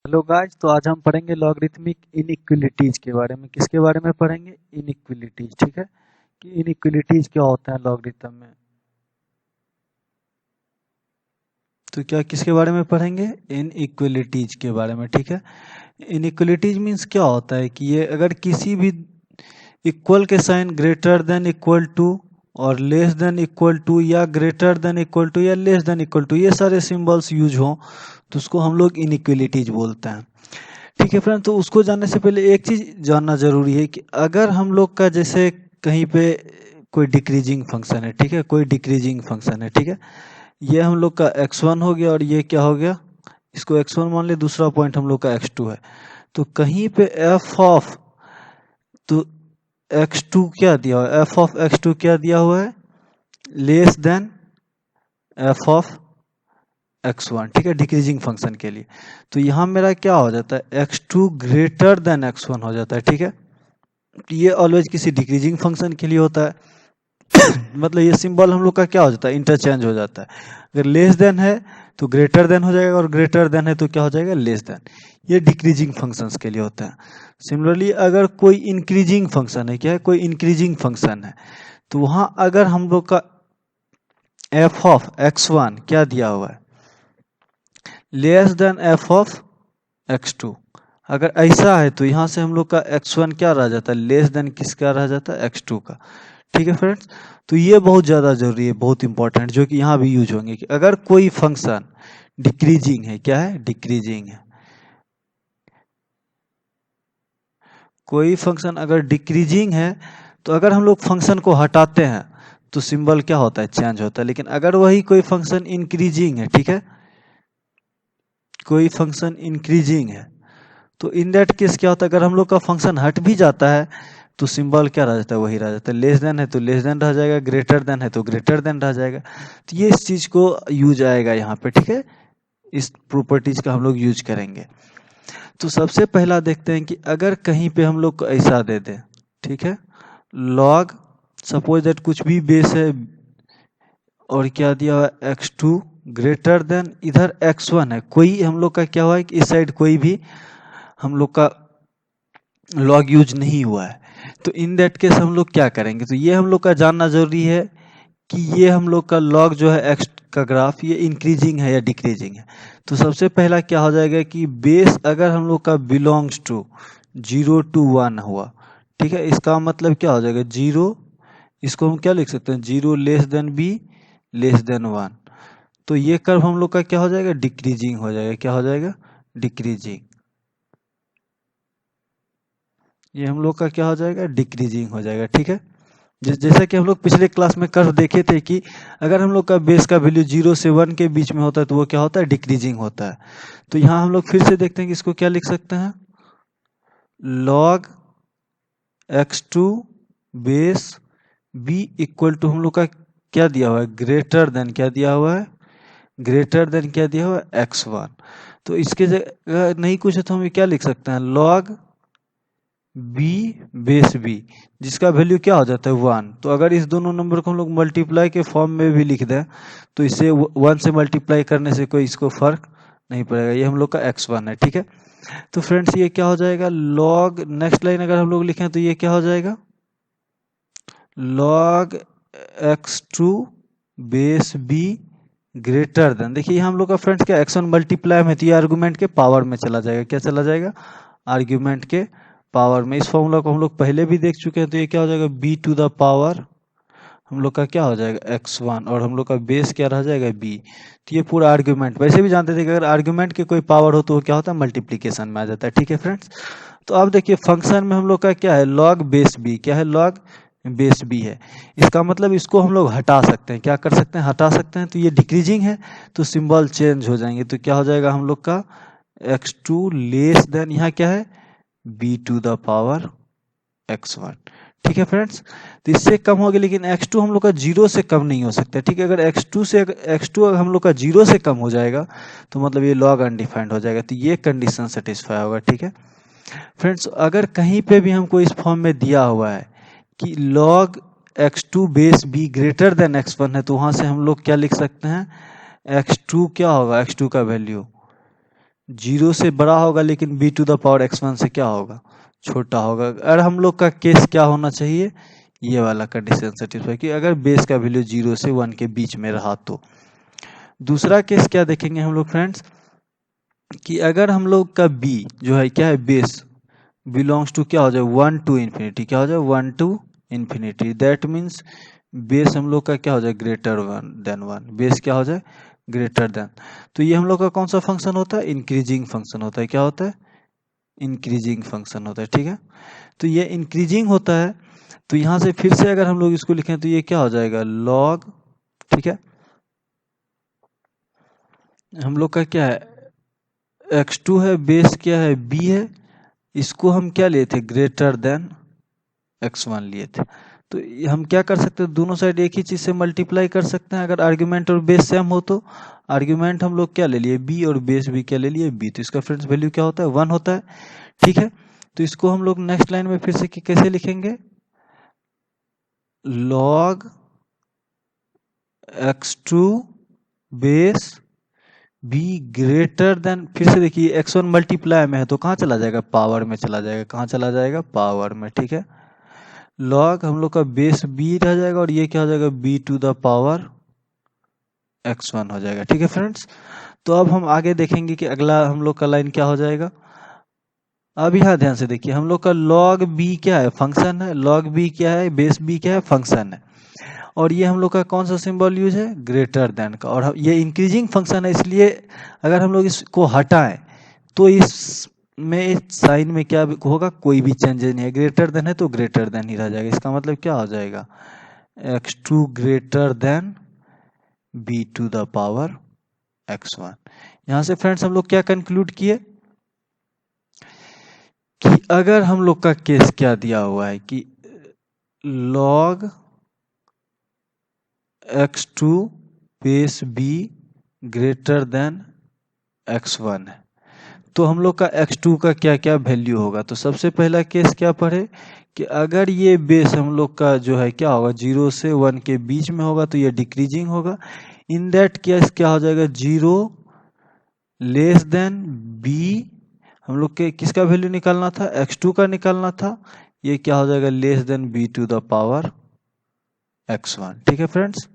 Hello guys, तो आज हम पढ़ेंगे लॉगरिथमिक इनइक्वालिटीज के बारे में। किसके बारे में पढ़ेंगे? इनइक्वालिटीज। ठीक है, कि इनइक्वालिटीज क्या होता है लॉगरिथम में। तो क्या किसके बारे में पढ़ेंगे? इनइक्वालिटीज के बारे में। ठीक है, इनइक्वालिटीज मीन्स क्या होता है कि ये अगर किसी भी इक्वल के sign greater than equal to और लेस देन इक्वल टू या ग्रेटर देन इक्वल टू या लेस देन इक्वल टू, ये सारे सिंबल्स यूज हो तो उसको हम लोग इनइक्वालिटीज बोलते हैं। ठीक है फ्रेंड, तो उसको जानने से पहले एक चीज जानना जरूरी है कि अगर हम लोग का जैसे कहीं पे कोई डिक्रीजिंग फंक्शन है, ठीक है, कोई डिक्रीजिंग फंक्शन है, ठीक है, ये हम लोग का x1 हो गया और ये क्या हो गया, इसको x1 मान ले, दूसरा पॉइंट हम लोग का x2 है। तो कहीं पे f ऑफ, तो x2 क्या दिया हुआ है, f ऑफ x2 क्या दिया हुआ है, less than f of x1। ठीक है, डिक्रीजिंग फंक्शन के लिए। तो यहां मेरा क्या हो जाता है, x2 ग्रेटर देन x1 हो जाता है। ठीक है, ये ऑलवेज किसी डिक्रीजिंग फंक्शन के लिए होता है। मतलब ये सिंबल हम लोग का क्या हो जाता है, इंटरचेंज हो जाता है। अगर लेस देन है तो ग्रेटर देन हो जाएगा और ग्रेटर देन है तो क्या हो जाएगा, लेस देन। ये डिक्रीजिंग फंक्शंस के लिए होता है। सिमिलरली अगर कोई इंक्रीजिंग फंक्शन है, क्या है, कोई इंक्रीजिंग फंक्शन है, तो वहां अगर हम लोग का f ऑफ x1 क्या दिया हुआ है, less than f of x2, अगर ऐसा है तो यहां से हम लोग का x1 क्या रह जाता है, लेस देन किसका रह जाता है, x2 का। ठीक है फ्रेंड्स, तो ये बहुत ज़्यादा जरूरी है, बहुत इंपॉर्टेंट, जो कि यहाँ भी यूज होंगे कि अगर कोई फंक्शन डिक्रीजिंग है, क्या है, डिक्रीजिंग है, कोई फंक्शन अगर डिक्रीजिंग है तो अगर हम लोग फंक्शन को हटाते हैं तो सिंबल क्या होता है, चेंज होता है। लेकिन अगर वही कोई फंक्शन इंक्रीजिंग है, ठीक है, कोई फंक्शन इंक्रीजिंग है, तो इन दैट केस क्या होता है, अगर हम लोग का फंक्शन हट भी जाता है तो सिंबल क्या रह जाता है, वही रह जाता है। लेस देन है तो लेस देन रह जाएगा, ग्रेटर देन है तो ग्रेटर देन रह जाएगा। तो ये इस चीज को यूज आएगा यहाँ पे। ठीक है, इस प्रॉपर्टीज का हम लोग यूज करेंगे। तो सबसे पहला देखते हैं कि अगर कहीं पे हम लोग को ऐसा दे दे, ठीक है, लॉग, सपोज दैट कुछ भी बेस है और क्या दिया हुआ है, x2 ग्रेटर देन, इधर x1 है, कोई हम लोग का क्या हुआ है कि इस साइड कोई भी हम लोग का लॉग यूज नहीं हुआ है। तो इन दैट केस हम लोग क्या करेंगे, तो ये हम लोग का जानना जरूरी है कि ये हम लोग का लॉग जो है एक्स का ग्राफ, ये इंक्रीजिंग है या डिक्रीजिंग है। तो सबसे पहला क्या हो जाएगा कि बेस अगर हम लोग का बिलोंग्स टू 0 to 1 हुआ, ठीक है, इसका मतलब क्या हो जाएगा, 0, इसको हम क्या लिख सकते हैं, 0 less than be less than 1। तो ये कर्व हम लोग का क्या हो जाएगा, डिक्रीजिंग हो जाएगा, क्या हो जाएगा, डिक्रीजिंग। ये हम लोग का क्या हो जाएगा, डिक्रीजिंग हो जाएगा। ठीक है, जैसा कि हम लोग पिछले क्लास में कर्व देखे थे कि अगर हम लोग का बेस का वैल्यू 0 से 1 के बीच में होता है तो वो क्या होता है, डिक्रीजिंग होता है। तो यहाँ हम लोग फिर से देखते हैं कि इसको क्या लिख सकते हैं, log x2 base b equal to हम लोग का क्या दिया हुआ है, ग्रेटर देन, क्या दिया हुआ है, ग्रेटर देन क्या दिया हुआ है, x1। तो इसके जगह नहीं कुछ है तो हम क्या लिख सकते हैं, log बी बेस बी, जिसका वैल्यू क्या हो जाता है, 1। तो अगर इस दोनों नंबर को हम लोग मल्टीप्लाई के फॉर्म में भी लिख दें तो इसे 1 से मल्टीप्लाई करने से कोई इसको फर्क नहीं पड़ेगा। ये हम लोग का x1 है। ठीक है, तो फ्रेंड्स ये क्या हो जाएगा, लॉग, नेक्स्ट लाइन अगर हम लोग लिखें तो ये क्या हो जाएगा, log x2 base be greater than, देखिए यहाँ हम लोग का फ्रेंड्स क्या, x1 मल्टीप्लाई में, तो ये आर्गुमेंट के पावर में चला जाएगा, क्या चला जाएगा, आर्ग्यूमेंट के पावर में। इस फॉर्मूला को हम लोग पहले भी देख चुके हैं। तो ये क्या हो जाएगा, b टू द पावर हम लोग का क्या हो जाएगा, x1, और हम लोग का बेस क्या रह जाएगा, b। तो ये पूरा आर्ग्यूमेंट, वैसे भी जानते थे कि अगर आर्ग्यूमेंट के कोई पावर हो तो वो क्या होता है, मल्टीप्लीकेशन में आ जाता है। ठीक है फ्रेंड्स, तो अब देखिए फंक्शन में हम लोग का क्या है, लॉग बेस b, क्या है, लॉग बेस b है। इसका मतलब इसको हम लोग हटा सकते हैं, क्या कर सकते हैं, हटा सकते हैं। तो ये डिक्रीजिंग है तो सिंबल चेंज हो जाएंगे। तो क्या हो जाएगा हम लोग का, x2 लेस देन, यहाँ क्या है, b to the power x1। ठीक है फ्रेंड्स, तो इससे कम हो गया, लेकिन x2 हम लोग का 0 से कम नहीं हो सकता। ठीक है, अगर x2 अगर हम लोग का 0 से कम हो जाएगा तो मतलब ये लॉग अनडिफाइंड हो जाएगा। तो ये कंडीशन सेटिस्फाई होगा। ठीक है फ्रेंड्स, अगर कहीं पे भी हमको इस फॉर्म में दिया हुआ है कि log x2 base b greater than x1 है, तो वहां से हम लोग क्या लिख सकते हैं, x2 क्या होगा, x2 का वैल्यू जीरो से बड़ा होगा, लेकिन b to the power x1 से क्या होगा, छोटा होगा। और हम लोग का केस क्या होना चाहिए, ये वाला कंडीशन सेटिस्फाई, कि अगर बेस का वैल्यू 0 से 1 के बीच में रहा तो। दूसरा केस क्या देखेंगे हम लोग फ्रेंड्स, कि अगर हम लोग का b जो है क्या है, बेस बिलोंग्स टू क्या हो जाए, 1 टू इन्फिनिटी, क्या हो जाए 1 to infinity, that means base हम लोग का क्या हो जाए, ग्रेटर देन 1, बेस क्या हो जाए, ग्रेटर देन। तो ये हम लोग का कौन सा फंक्शन होता है, इंक्रीजिंग फंक्शन होता है। क्या होता है, इंक्रीजिंग फंक्शन होता है, ठीक है। तो ये इंक्रीजिंग होता है, तो यहाँ से फिर से अगर हम लोग इसको लिखें तो ये क्या हो जाएगा, लॉग, ठीक है। हम लोग का क्या है, x2 है, बेस क्या है, b है, इसको हम क्या लिए थे, ग्रेटर देन x1 लिए थे। तो हम क्या कर सकते हैं, दोनों साइड एक ही चीज से मल्टीप्लाई कर सकते हैं। अगर आर्ग्यूमेंट और बेस सेम हो तो आर्ग्यूमेंट हम लोग क्या ले लिए, b, और बेस भी क्या ले लिए, b। तो इसका फ्रेंड्स वैल्यू क्या होता है, 1 होता है, ठीक है। तो इसको हम लोग नेक्स्ट लाइन में फिर से कैसे लिखेंगे, log x2 base b greater than, फिर से देखिए x1 मल्टीप्लाई में है तो कहाँ चला जाएगा, पावर में चला जाएगा, कहाँ चला जाएगा, पावर में, ठीक है। लॉग हम लोग का बेस b रह जाएगा, और ये क्या हो जाएगा, b to the power x1 हो जाएगा, ठीक है फ्रेंड्स। तो अब हम आगे देखेंगे कि अगला हम लोग का लाइन क्या हो जाएगा। अब यहाँ ध्यान से देखिए, हम लोग का log b क्या है, फंक्शन है, log b क्या है, बेस b क्या है, फंक्शन है। और ये हम लोग का कौन सा सिंबल यूज है, ग्रेटर देन का। और ये इंक्रीजिंग फंक्शन है, इसलिए अगर हम लोग इसको हटाएं तो इस में साइन में क्या होगा, कोई भी चेंजेस नहीं है। ग्रेटर देन है तो ग्रेटर देन ही रह जाएगा। इसका मतलब क्या हो जाएगा, x2 greater than b to the power x1। यहां से फ्रेंड्स हम लोग क्या कंक्लूड किए, कि अगर हम लोग का केस क्या दिया हुआ है, कि log x2 base b greater than x1 है, तो हम लोग का x2 का क्या क्या वैल्यू होगा। तो सबसे पहला केस क्या पढ़े, कि अगर ये बेस हम लोग का जो है क्या होगा, 0 से 1 के बीच में होगा तो ये डिक्रीजिंग होगा। इन दैट केस क्या हो जाएगा, 0 लेस देन b, हम लोग के किसका वैल्यू निकालना था, x2 का निकालना था, ये क्या हो जाएगा, less than b to the power x1, ठीक है फ्रेंड्स।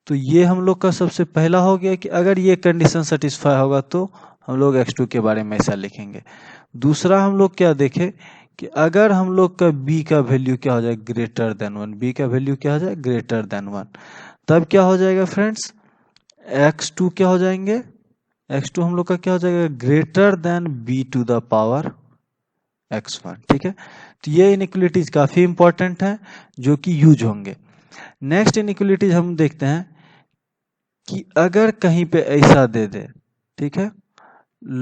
तो ये हम लोग का सबसे पहला हो गया, कि अगर ये कंडीशन सेटिस्फाई होगा तो हम लोग x2 के बारे में ऐसा लिखेंगे। दूसरा हम लोग क्या देखें, कि अगर हम लोग का b का वैल्यू क्या हो जाए, ग्रेटर देन 1, b का वैल्यू क्या हो जाए, ग्रेटर देन 1, तब क्या हो जाएगा फ्रेंड्स, x2 क्या हो जाएंगे, x2 हम लोग का क्या हो जाएगा, greater than b to the power x1, ठीक है। तो ये इनइक्वालिटीज काफी इंपॉर्टेंट है, जो कि यूज होंगे। नेक्स्ट इनइक्वालिटीज हम देखते हैं, कि अगर कहीं पे ऐसा दे दे, ठीक है,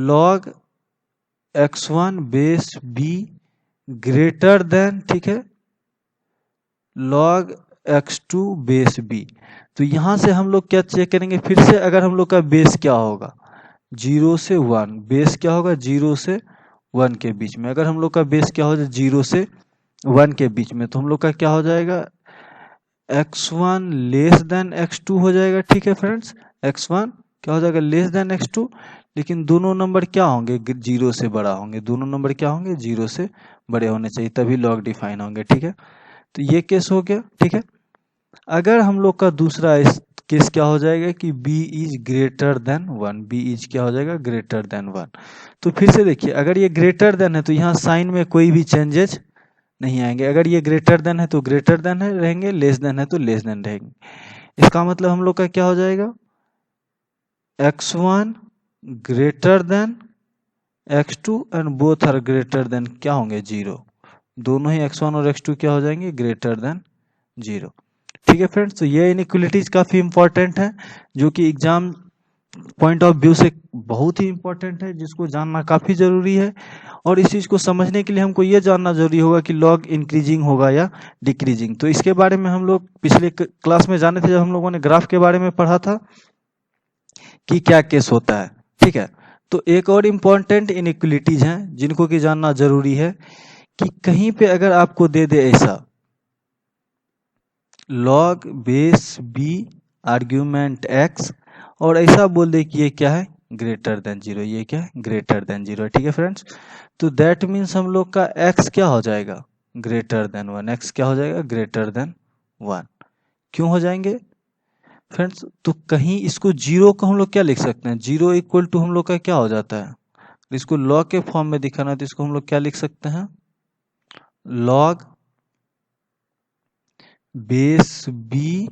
log x1 base b greater than, ठीक है, log x2 बेस b। तो यहां से हम लोग क्या चेक करेंगे, फिर से अगर हम लोग का बेस क्या होगा, 0 से 1, बेस क्या होगा, 0 से 1 के बीच में। अगर हम लोग का बेस क्या हो जाए, 0 से 1 के बीच में, तो हम लोग का क्या हो जाएगा, x1 लेस देन x2 हो जाएगा, ठीक है फ्रेंड्स। x1 क्या हो जाएगा, लेस देन x2, लेकिन दोनों नंबर क्या होंगे, 0 से बड़ा होंगे, दोनों नंबर क्या होंगे, 0 से बड़े होने चाहिए, तभी लॉग डिफाइन होंगे, ठीक है। तो ये केस हो गया, ठीक है। अगर हम लोग का दूसरा केस क्या हो जाएगा, कि b is greater than 1, b is क्या हो जाएगा, ग्रेटर देन 1। तो फिर से देखिए, अगर ये ग्रेटर देन है तो यहाँ साइन में कोई भी चेंजेस नहीं आएंगे। अगर ये ग्रेटर देन है तो ग्रेटर देन है रहेंगे, लेस देन है तो लेस देन रहेंगे। इसका मतलब हम लोग का क्या हो जाएगा, x1 greater than x2 and both are greater than क्या होंगे, 0। दोनों ही x1 और x2 क्या हो जाएंगे, ग्रेटर देन 0, ठीक है फ्रेंड्स। तो ये इनइक्वालिटीज काफी इंपॉर्टेंट है, जो कि एग्जाम पॉइंट ऑफ व्यू से बहुत ही इंपॉर्टेंट है, जिसको जानना काफी जरूरी है। और इस चीज को समझने के लिए हमको ये जानना जरूरी होगा कि लॉग इंक्रीजिंग होगा या डिक्रीजिंग। तो इसके बारे में हम लोग पिछले क्लास में जाने थे, जब हम लोगों ने ग्राफ के बारे में पढ़ा था कि क्या केस होता है, ठीक है। तो एक और इम्पोर्टेंट इनइक्वालिटीज हैं जिनको कि जानना जरूरी है, कि कहीं पे अगर आपको दे दे ऐसा log base b argument x, और ऐसा बोल दे कि ये क्या है, ग्रेटर देन जीरो, ये क्या है ग्रेटर देन जीरो, ठीक है फ्रेंड्स। तो दैट मीन्स हम लोग का x क्या हो जाएगा ग्रेटर देन वन, x क्या हो जाएगा ग्रेटर देन वन। क्यों हो जाएंगे फ्रेंड्स, तो कहीं इसको जीरो को हम लोग क्या लिख सकते हैं, जीरो इक्वल टू हम लोग का क्या हो जाता है, इसको लॉग के फॉर्म में दिखाना है तो इसको हम लोग क्या लिख सकते हैं, log base B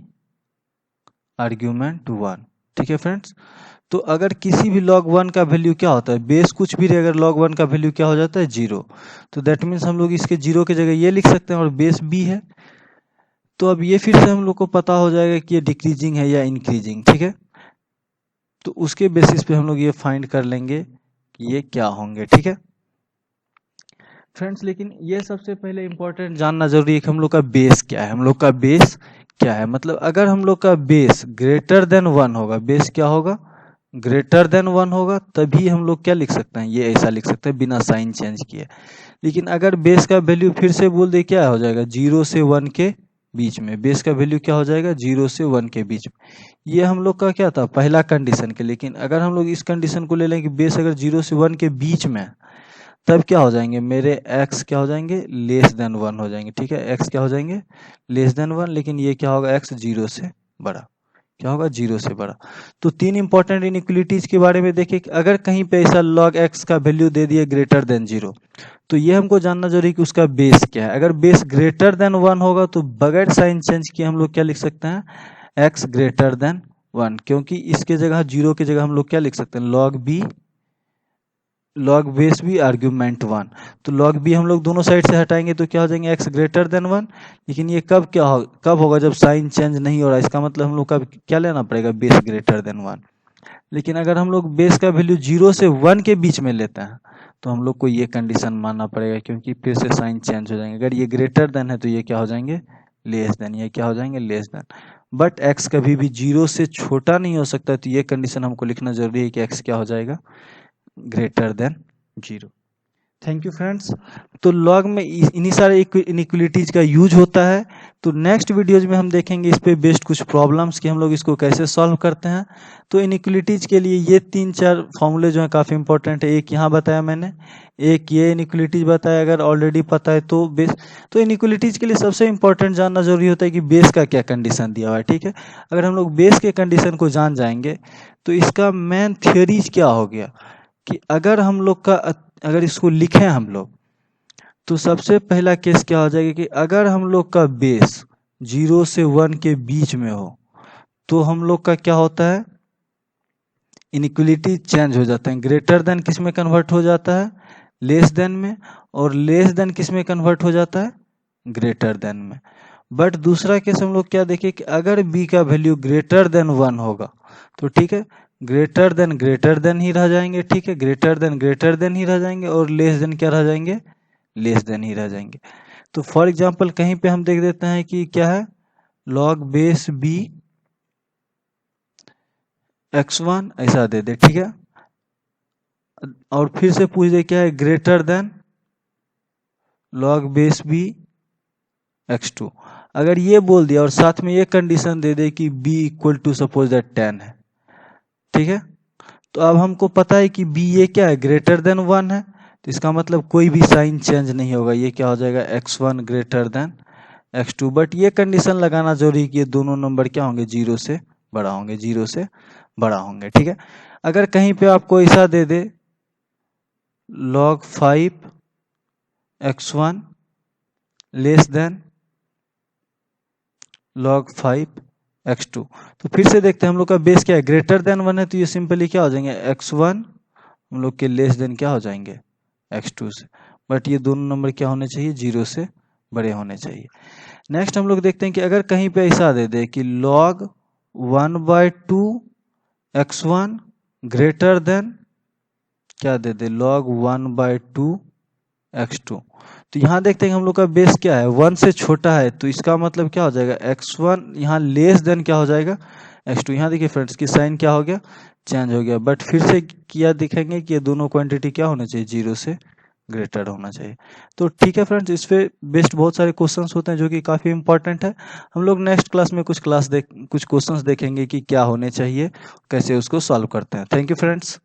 argument one, ठीक है फ्रेंड्स। तो अगर किसी भी log वन का वैल्यू क्या होता है, बेस कुछ भी रहे अगर log वन का वैल्यू क्या हो जाता है जीरो, तो दैट मीन्स हम लोग इसके जीरो की जगह ये लिख सकते हैं और बेस बी है। तो अब ये फिर से हम लोग को पता हो जाएगा कि ये डिक्रीजिंग है या इंक्रीजिंग, ठीक है। तो उसके बेसिस पे हम लोग ये फाइंड कर लेंगे कि ये क्या होंगे, ठीक है फ्रेंड्स। लेकिन ये सबसे पहले इंपॉर्टेंट जानना जरूरी है कि हम लोग का बेस क्या है, हम लोग का बेस क्या है। मतलब अगर हम लोग का बेस ग्रेटर देन वन होगा, बेस क्या होगा ग्रेटर देन वन होगा, तभी हम लोग क्या लिख सकते हैं, ये ऐसा लिख सकते हैं बिना साइन चेंज किए। लेकिन अगर बेस का वैल्यू फिर से बोल दे क्या हो जाएगा, जीरो से वन के बीच में, बेस का वैल्यू क्या हो जाएगा जीरो से वन के बीच में। ये हम लोग का क्या था पहला कंडीशन के। लेकिन अगर हम लोग इस कंडीशन को ले लें कि बेस अगर जीरो से वन के बीच में, तब क्या हो जाएंगे मेरे x क्या हो जाएंगे लेस देन वन हो जाएंगे, ठीक है x क्या हो जाएंगे लेस देन वन। लेकिन ये क्या होगा x जीरो से बड़ा, क्या होगा जीरो से बड़ा। तो तीन इंपॉर्टेंट इनइक्वालिटीज के बारे में देखिए कि अगर कहीं पे ऐसा log x का वैल्यू दे दिए ग्रेटर देन जीरो, तो ये हमको जानना जरूरी कि उसका बेस क्या है। अगर बेस ग्रेटर देन वन होगा तो बगैर साइन चेंज किए हम लोग क्या लिख सकते हैं x ग्रेटर देन वन, क्योंकि इसके जगह जीरो की जगह हम लोग क्या लिख सकते हैं log base B argument one. तो लॉग बी हम लोग दोनों साइड से हटाएंगे तो क्या हो जाएंगे x ग्रेटर देन वन। लेकिन ये कब होगा जब साइन चेंज नहीं हो रहा, इसका मतलब हम लोग का क्या लेना पड़ेगा बेस ग्रेटर देन वन। लेकिन अगर हम लोग बेस का वैल्यू जीरो से वन के बीच में लेते हैं तो हम लोग को ये कंडीशन मानना पड़ेगा, क्योंकि फिर से साइन चेंज हो जाएंगे। अगर ये ग्रेटर देन है तो ये क्या हो जाएंगे लेस देन, ये क्या हो जाएंगे लेस देन। बट x कभी भी जीरो से छोटा नहीं हो सकता, तो ये कंडीशन हमको लिखना जरूरी है कि x क्या हो जाएगा greater than zero. Thank you friends. तो लॉग में इन्हीं सारे इनइक्वालिटीज का यूज होता है। तो नेक्स्ट वीडियोज में हम देखेंगे इस पे बेस्ड कुछ प्रॉब्लम्स कि हम लोग इसको कैसे सॉल्व करते हैं। तो इनइक्वालिटीज के लिए ये तीन चार फॉर्मूले जो है काफ़ी इंपॉर्टेंट है। एक यहाँ बताया मैंने, एक ये इनइक्वालिटीज बताया अगर ऑलरेडी पता है तो बेस। तो इनइक्वालिटीज के लिए सबसे इंपॉर्टेंट जानना जरूरी होता है कि बेस का क्या कंडीशन दिया हुआ है, ठीक है। अगर हम लोग बेस के कंडीशन को जान जाएंगे तो इसका मेन थियोरीज क्या हो गया कि अगर हम लोग का अगर इसको लिखें हम लोग तो सबसे पहला केस क्या हो जाएगा कि अगर हम लोग का बेस जीरो से वन के बीच में हो तो हम लोग का क्या होता है इनइक्वालिटी चेंज हो जाता है। ग्रेटर देन किस में कन्वर्ट हो जाता है लेस देन में, और लेस देन किस में कन्वर्ट हो जाता है ग्रेटर देन में। बट दूसरा केस हम लोग क्या देखें कि अगर बी का वैल्यू ग्रेटर देन वन होगा तो ठीक है ग्रेटर देन ही रह जाएंगे, ठीक है ग्रेटर देन ही रह जाएंगे, और लेस देन क्या रह जाएंगे लेस देन ही रह जाएंगे। तो फॉर एग्जांपल कहीं पे हम देख देते हैं कि क्या है लॉग बेस बी x1 ऐसा दे दे, ठीक है। और फिर से पूछ दे क्या है greater than log base B x2। अगर ये बोल दिया और साथ में ये कंडीशन दे दे कि b equal to suppose that 10 है, ठीक है। तो अब हमको पता है कि b ये क्या है ग्रेटर देन वन है, तो इसका मतलब कोई भी साइन चेंज नहीं होगा, ये क्या हो जाएगा x1 greater than x2। But ये कंडीशन लगाना जरूरी है कि ये दोनों नंबर क्या होंगे जीरो से बड़ा होंगे, जीरो से बड़ा होंगे, ठीक है। अगर कहीं पे आपको ऐसा दे दे log 5 x1 less than log 5 x2, तो फिर से देखते हैं हम लोग का बेस क्या है ग्रेटर देन वन है, तो ये सिंपली क्या हो जाएंगे x1 हम लोग के लेस देन क्या हो जाएंगे x2 से। बट ये दोनों नंबर क्या होने चाहिए जीरो से बड़े होने चाहिए। नेक्स्ट हम लोग देखते हैं कि अगर कहीं पे ऐसा दे दे कि log 1/2 x1 ग्रेटर देन क्या दे दे log 1/2 x2, तो यहाँ देखते हैं कि हम लोग का बेस क्या है वन से छोटा है, तो इसका मतलब क्या हो जाएगा x1 यहाँ लेस देन क्या हो जाएगा x2। यहाँ देखिए फ्रेंड्स की साइन क्या हो गया चेंज हो गया, बट फिर से क्या दिखेंगे कि ये दोनों क्वांटिटी क्या होना चाहिए जीरो से ग्रेटर होना चाहिए। तो ठीक है फ्रेंड्स, इस पे बेस्ड बहुत सारे क्वेश्चंस होते हैं जो कि काफ़ी इंपॉर्टेंट है। हम लोग नेक्स्ट क्लास में कुछ क्वेश्चंस देखेंगे कि क्या होने चाहिए, कैसे उसको सॉल्व करते हैं। Thank you friends.